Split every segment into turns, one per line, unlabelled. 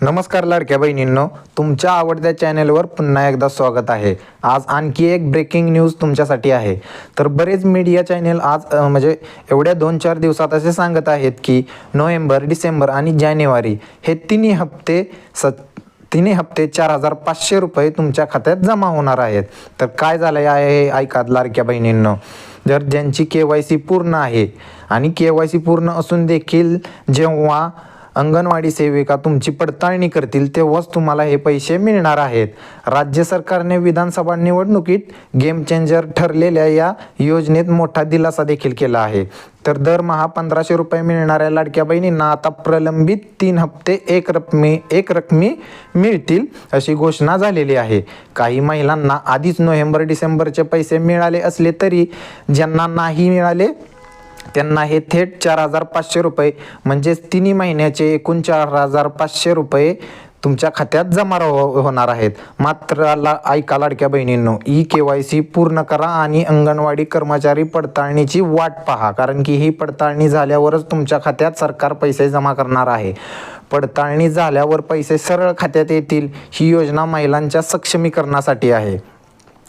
नमस्कार लाडक्या बहिणींनो, तुमच्या आवडत्या चॅनेलवर पुन्हा एकदा स्वागत आहे। आज आणखी एक ब्रेकिंग न्यूज तुमच्यासाठी आहे। तर बरेच मीडिया चॅनेल आज म्हणजे एवढ्या 2-4 दिवसात असे सांगत आहेत की नोव्हेंबर, डिसेंबर आणि जानेवारी हे तिन्ही हप्ते 4,500 रुपये तुमच्या खात्यात जमा होणार आहेत। तर काय झालं आहे ऐका लाडक्या बहिणींनो, जर ज्यांची KYC पूर्ण आहे आणि KYC पूर्ण असून देखील जेव्हा अंगणवाडी सेविका तुमची पडताळणी करतील तेव्हाच तुम्हाला हे पैसे मिळणार आहेत। राज्य सरकारने विधानसभा निवडणुकीत गेम चेंजर ठरलेल्या या योजनेत मोठा दिलासा देखील केला आहे। तर दरमहा 1,500 रुपये मिळणाऱ्या लाडक्या बहिणींना आता प्रलंबित 3 हप्ते एक रकमी मिळतील अशी घोषणा झालेली आहे। काही महिलांना आधीच नोव्हेंबर डिसेंबरचे पैसे मिळाले असले तरी ज्यांना नाही मिळाले त्यांना हे थेट 4,500 रुपये म्हणजेच तिन्ही महिन्याचे एकूण 4,500 रुपये तुमच्या खात्यात जमा होणार आहेत। मात्र ऐका लाडक्या बहिणींनो, KYC पूर्ण करा आणि अंगणवाडी कर्मचारी पडताळणीची वाट पहा, कारण की ही पडताळणी झाल्यावरच तुमच्या खात्यात सरकार पैसे जमा करणार आहे। पडताळणी झाल्यावर पैसे सरळ खात्यात येतील। ही योजना महिलांच्या सक्षमीकरणासाठी आहे।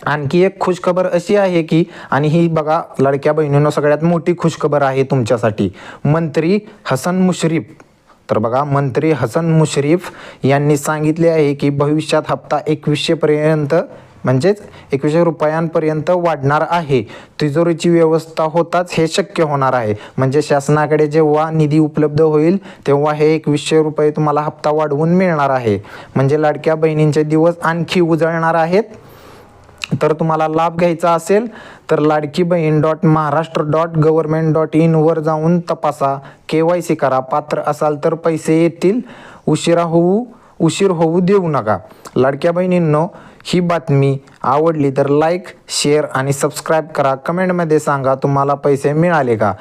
आणखी एक खुशखबर अशी आहे की, आणि ही बघा लाडक्या बहिणींनो सगळ्यात मोठी खुशखबर आहे तुमच्यासाठी, मंत्री हसन मुश्रीफ यांनी सांगितले आहे की भविष्यात हप्ता 2100 पर्यंत म्हणजेच 2100 रुपयांपर्यंत वाढणार आहे। तिजोरीची व्यवस्था होताच हे शक्य होणार आहे। म्हणजे शासनाकडे जेव्हा निधी उपलब्ध होईल तेव्हा हे 2100 रुपये तुम्हाला हप्ता वाढवून मिळणार आहे। म्हणजे लाडक्या बहिणींचे दिवस आणखी उजळणार आहेत। तर तुम्हाला लाभ घ्यायचा असेल तर ladkibaheen.maharashtra.government.in वर जाऊन तपासा, KYC करा, पात्र असाल तर पैसे येतील, उशीर होऊ देऊ नका। लाडक्या बहिणींनो, ही बातमी आवडली तर लाईक, शेअर आणि सबस्क्राईब करा। कमेंटमध्ये सांगा तुम्हाला पैसे मिळाले का।